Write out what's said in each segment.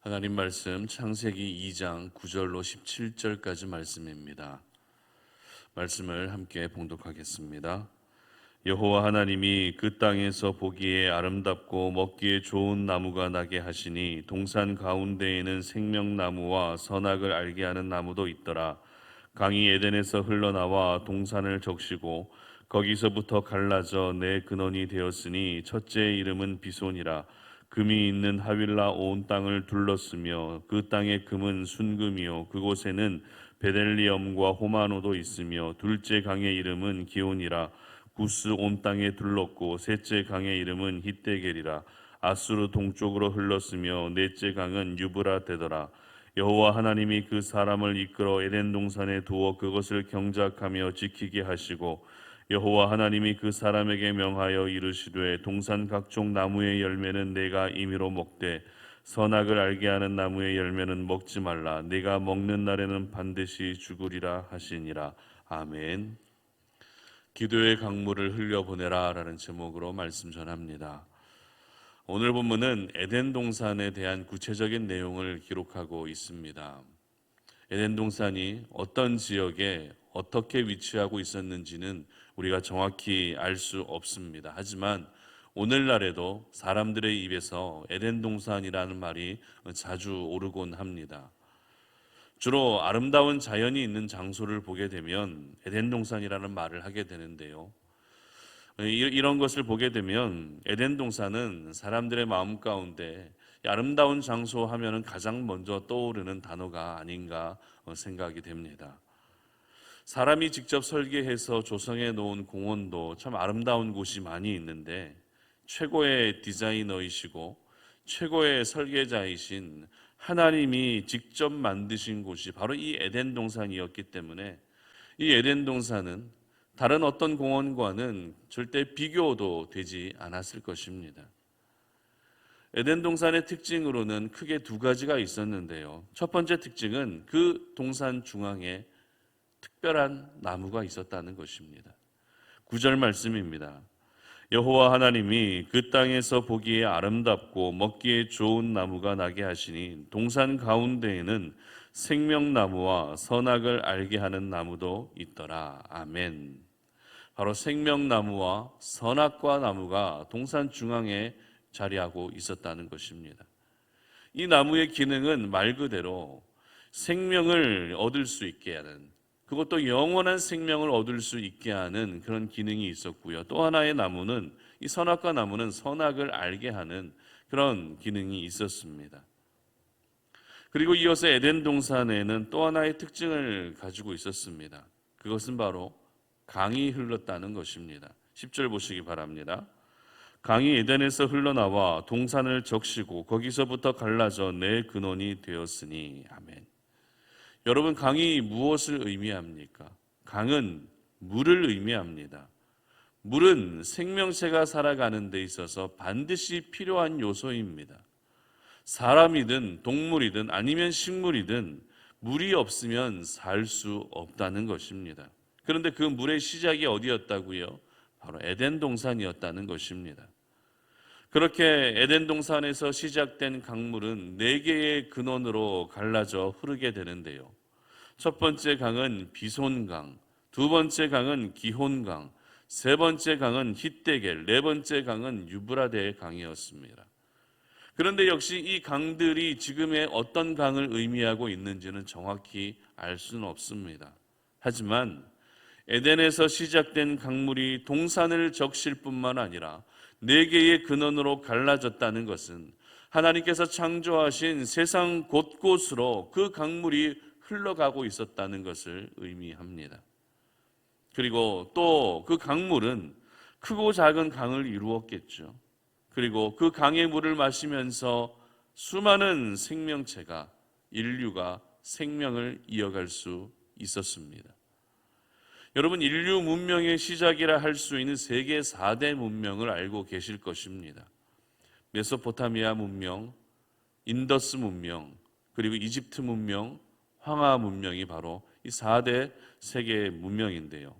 하나님 말씀 창세기 2장 9절로 17절까지 말씀입니다. 말씀을 함께 봉독하겠습니다. 여호와 하나님이 그 땅에서 보기에 아름답고 먹기에 좋은 나무가 나게 하시니 동산 가운데에는 생명나무와 선악을 알게 하는 나무도 있더라. 강이 에덴에서 흘러나와 동산을 적시고 거기서부터 갈라져 네 근원이 되었으니 첫째의 이름은 비손이라. 금이 있는 하윌라 온 땅을 둘렀으며 그 땅의 금은 순금이요 그곳에는 베델리엄과 호마노도 있으며 둘째 강의 이름은 기온이라. 구스 온 땅에 둘렀고 셋째 강의 이름은 히데겔이라. 아수르 동쪽으로 흘렀으며 넷째 강은 유브라 되더라. 여호와 하나님이 그 사람을 이끌어 에덴 동산에 두어 그것을 경작하며 지키게 하시고 여호와 하나님이 그 사람에게 명하여 이르시되 동산 각종 나무의 열매는 내가 임의로 먹되 선악을 알게 하는 나무의 열매는 먹지 말라. 내가 먹는 날에는 반드시 죽으리라 하시니라. 아멘. 기도의 강물을 흘려보내라 라는 제목으로 말씀 전합니다. 오늘 본문은 에덴 동산에 대한 구체적인 내용을 기록하고 있습니다. 에덴 동산이 어떤 지역에 어떻게 위치하고 있었는지는 우리가 정확히 알 수 없습니다. 하지만 오늘날에도 사람들의 입에서 에덴 동산이라는 말이 자주 오르곤 합니다. 주로 아름다운 자연이 있는 장소를 보게 되면 에덴 동산이라는 말을 하게 되는데요. 이런 것을 보게 되면 에덴 동산은 사람들의 마음 가운데 아름다운 장소 하면은 가장 먼저 떠오르는 단어가 아닌가 생각이 됩니다. 사람이 직접 설계해서 조성해 놓은 공원도 참 아름다운 곳이 많이 있는데 최고의 디자이너이시고 최고의 설계자이신 하나님이 직접 만드신 곳이 바로 이 에덴 동산이었기 때문에 이 에덴 동산은 다른 어떤 공원과는 절대 비교도 되지 않았을 것입니다. 에덴 동산의 특징으로는 크게 두 가지가 있었는데요. 첫 번째 특징은 그 동산 중앙에 특별한 나무가 있었다는 것입니다. 9절 말씀입니다. 여호와 하나님이 그 땅에서 보기에 아름답고 먹기에 좋은 나무가 나게 하시니 동산 가운데에는 생명나무와 선악을 알게 하는 나무도 있더라. 아멘. 바로 생명나무와 선악과 나무가 동산 중앙에 자리하고 있었다는 것입니다. 이 나무의 기능은 말 그대로 생명을 얻을 수 있게 하는, 그것도 영원한 생명을 얻을 수 있게 하는 그런 기능이 있었고요. 또 하나의 나무는, 이 선악과 나무는 선악을 알게 하는 그런 기능이 있었습니다. 그리고 이어서 에덴 동산에는 또 하나의 특징을 가지고 있었습니다. 그것은 바로 강이 흘렀다는 것입니다. 10절 보시기 바랍니다. 강이 에덴에서 흘러나와 동산을 적시고 거기서부터 갈라져 네 근원이 되었으니. 아멘. 여러분, 강이 무엇을 의미합니까? 강은 물을 의미합니다. 물은 생명체가 살아가는 데 있어서 반드시 필요한 요소입니다. 사람이든 동물이든 아니면 식물이든 물이 없으면 살 수 없다는 것입니다. 그런데 그 물의 시작이 어디였다고요? 바로 에덴 동산이었다는 것입니다. 그렇게 에덴 동산에서 시작된 강물은 네 개의 근원으로 갈라져 흐르게 되는데요. 첫 번째 강은 비손강, 두 번째 강은 기혼강, 세 번째 강은 히데겔, 네 번째 강은 유브라데 강이었습니다. 그런데 역시 이 강들이 지금의 어떤 강을 의미하고 있는지는 정확히 알 수는 없습니다. 하지만 에덴에서 시작된 강물이 동산을 적실 뿐만 아니라 네 개의 근원으로 갈라졌다는 것은 하나님께서 창조하신 세상 곳곳으로 그 강물이 흘러가고 있었다는 것을 의미합니다. 그리고 또 그 강물은 크고 작은 강을 이루었겠죠. 그리고 그 강의 물을 마시면서 수많은 생명체가, 인류가 생명을 이어갈 수 있었습니다. 여러분, 인류 문명의 시작이라 할 수 있는 세계 4대 문명을 알고 계실 것입니다. 메소포타미아 문명, 인더스 문명, 그리고 이집트 문명, 황하 문명이 바로 이 4대 세계 문명인데요.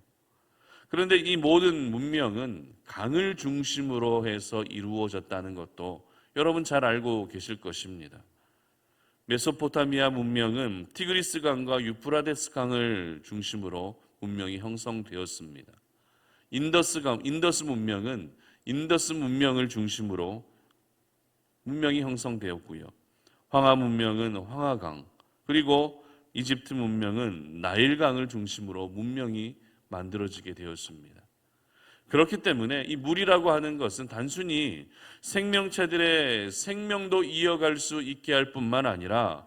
그런데 이 모든 문명은 강을 중심으로 해서 이루어졌다는 것도 여러분 잘 알고 계실 것입니다. 메소포타미아 문명은 티그리스 강과 유프라데스 강을 중심으로 문명이 형성되었습니다. 인더스 문명은 인더스 문명을 중심으로 문명이 형성되었고요. 황하 문명은 황하강, 그리고 이집트 문명은 나일강을 중심으로 문명이 만들어지게 되었습니다. 그렇기 때문에 이 물이라고 하는 것은 단순히 생명체들의 생명도 이어갈 수 있게 할 뿐만 아니라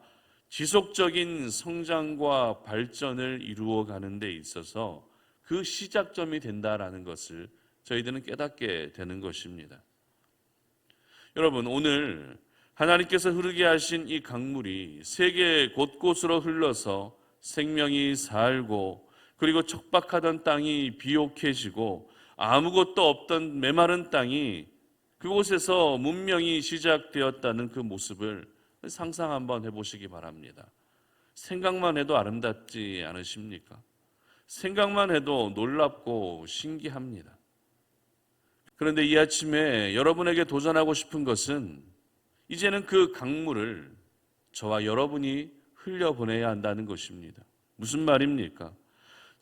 지속적인 성장과 발전을 이루어가는 데 있어서 그 시작점이 된다라는 것을 저희들은 깨닫게 되는 것입니다. 여러분, 오늘 하나님께서 흐르게 하신 이 강물이 세계 곳곳으로 흘러서 생명이 살고, 그리고 척박하던 땅이 비옥해지고 아무것도 없던 메마른 땅이 그곳에서 문명이 시작되었다는 그 모습을 상상 한번 해보시기 바랍니다. 생각만 해도 아름답지 않으십니까? 생각만 해도 놀랍고 신기합니다. 그런데 이 아침에 여러분에게 도전하고 싶은 것은 이제는 그 강물을 저와 여러분이 흘려보내야 한다는 것입니다. 무슨 말입니까?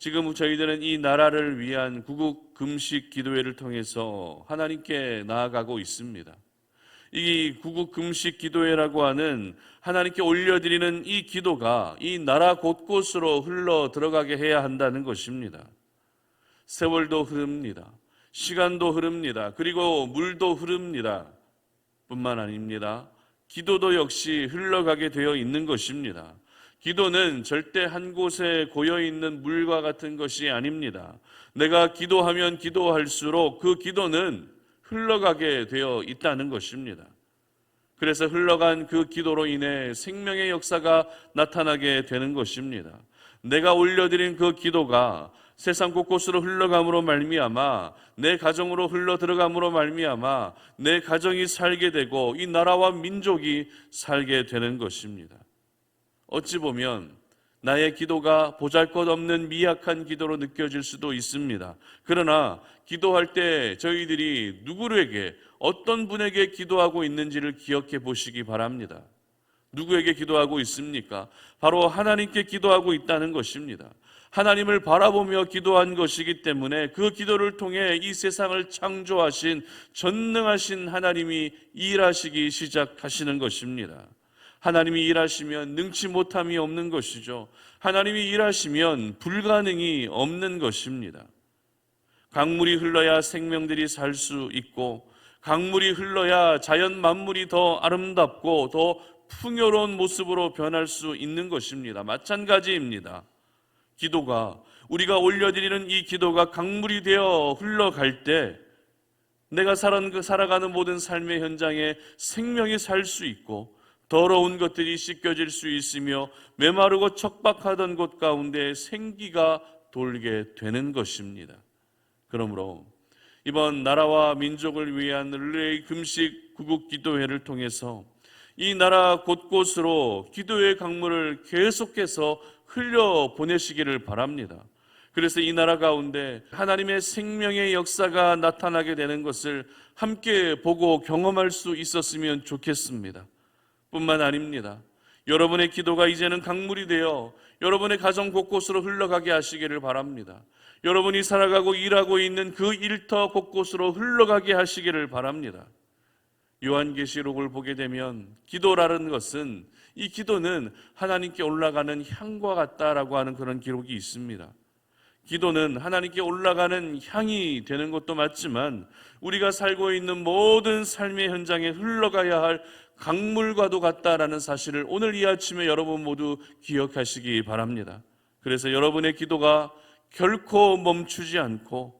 지금 저희들은 이 나라를 위한 구국 금식 기도회를 통해서 하나님께 나아가고 있습니다. 이 구국 금식 기도회라고 하는 하나님께 올려드리는 이 기도가 이 나라 곳곳으로 흘러 들어가게 해야 한다는 것입니다. 세월도 흐릅니다. 시간도 흐릅니다. 그리고 물도 흐릅니다. 뿐만 아닙니다. 기도도 역시 흘러가게 되어 있는 것입니다. 기도는 절대 한 곳에 고여있는 물과 같은 것이 아닙니다. 내가 기도하면 기도할수록 그 기도는 흘러가게 되어 있다는 것입니다. 그래서 흘러간 그 기도로 인해 생명의 역사가 나타나게 되는 것입니다. 내가 올려드린 그 기도가 세상 곳곳으로 흘러감으로 말미암아 내 가정으로 흘러 들어감으로 말미암아 내 가정이 살게 되고 이 나라와 민족이 살게 되는 것입니다. 어찌 보면 나의 기도가 보잘것없는 미약한 기도로 느껴질 수도 있습니다. 그러나 기도할 때 저희들이 누구에게 어떤 분에게 기도하고 있는지를 기억해 보시기 바랍니다. 누구에게 기도하고 있습니까? 바로 하나님께 기도하고 있다는 것입니다. 하나님을 바라보며 기도한 것이기 때문에 그 기도를 통해 이 세상을 창조하신 전능하신 하나님이 일하시기 시작하시는 것입니다. 하나님이 일하시면 능치 못함이 없는 것이죠. 하나님이 일하시면 불가능이 없는 것입니다. 강물이 흘러야 생명들이 살 수 있고, 강물이 흘러야 자연 만물이 더 아름답고 더 풍요로운 모습으로 변할 수 있는 것입니다. 마찬가지입니다. 기도가, 우리가 올려드리는 이 기도가 강물이 되어 흘러갈 때 내가 살아가는 모든 삶의 현장에 생명이 살 수 있고 더러운 것들이 씻겨질 수 있으며 메마르고 척박하던 곳 가운데 생기가 돌게 되는 것입니다. 그러므로 이번 나라와 민족을 위한 릴레이 금식 구국 기도회를 통해서 이 나라 곳곳으로 기도의 강물을 계속해서 흘려 보내시기를 바랍니다. 그래서 이 나라 가운데 하나님의 생명의 역사가 나타나게 되는 것을 함께 보고 경험할 수 있었으면 좋겠습니다. 뿐만 아닙니다. 여러분의 기도가 이제는 강물이 되어 여러분의 가정 곳곳으로 흘러가게 하시기를 바랍니다. 여러분이 살아가고 일하고 있는 그 일터 곳곳으로 흘러가게 하시기를 바랍니다. 요한계시록을 보게 되면 기도라는 것은, 이 기도는 하나님께 올라가는 향과 같다라고 하는 그런 기록이 있습니다. 기도는 하나님께 올라가는 향이 되는 것도 맞지만 우리가 살고 있는 모든 삶의 현장에 흘러가야 할 강물과도 같다라는 사실을 오늘 이 아침에 여러분 모두 기억하시기 바랍니다. 그래서 여러분의 기도가 결코 멈추지 않고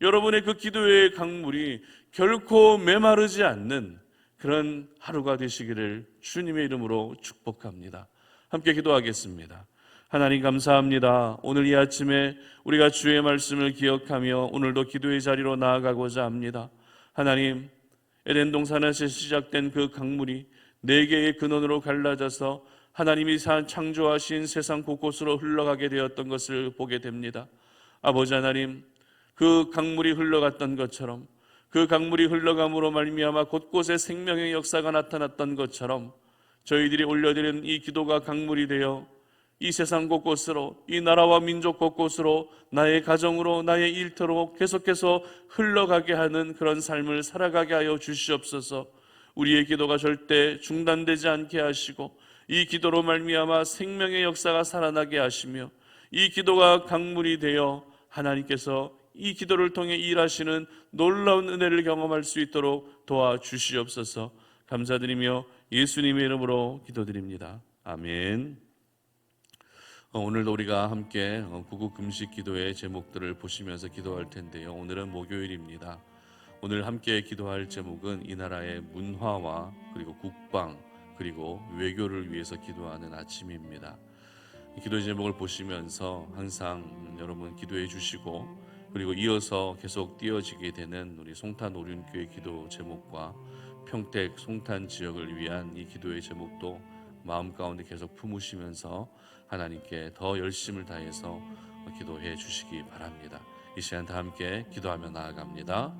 여러분의 그 기도의 강물이 결코 메마르지 않는 그런 하루가 되시기를 주님의 이름으로 축복합니다. 함께 기도하겠습니다. 하나님 감사합니다. 오늘 이 아침에 우리가 주의 말씀을 기억하며 오늘도 기도의 자리로 나아가고자 합니다. 하나님, 에덴 동산에서 시작된 그 강물이 네 개의 근원으로 갈라져서 하나님이 창조하신 세상 곳곳으로 흘러가게 되었던 것을 보게 됩니다. 아버지 하나님, 그 강물이 흘러갔던 것처럼, 그 강물이 흘러감으로 말미암아 곳곳에 생명의 역사가 나타났던 것처럼 저희들이 올려드리는 이 기도가 강물이 되어 이 세상 곳곳으로, 이 나라와 민족 곳곳으로, 나의 가정으로, 나의 일터로 계속해서 흘러가게 하는 그런 삶을 살아가게 하여 주시옵소서. 우리의 기도가 절대 중단되지 않게 하시고 이 기도로 말미암아 생명의 역사가 살아나게 하시며 이 기도가 강물이 되어 하나님께서 이 기도를 통해 일하시는 놀라운 은혜를 경험할 수 있도록 도와주시옵소서. 감사드리며 예수님의 이름으로 기도드립니다. 아멘. 오늘도 우리가 함께 구국 금식 기도의 제목들을 보시면서 기도할 텐데요. 오늘은 목요일입니다. 오늘 함께 기도할 제목은 이 나라의 문화와 그리고 국방 그리고 외교를 위해서 기도하는 아침입니다. 이 기도의 제목을 보시면서 항상 여러분 기도해 주시고 그리고 이어서 계속 띄어지게 되는 우리 송탄 오륜교회 기도 제목과 평택 송탄 지역을 위한 이 기도의 제목도 마음 가운데 계속 품으시면서 하나님께 더 열심을 다해서 기도해 주시기 바랍니다. 이 시간 다 함께 기도하며 나아갑니다.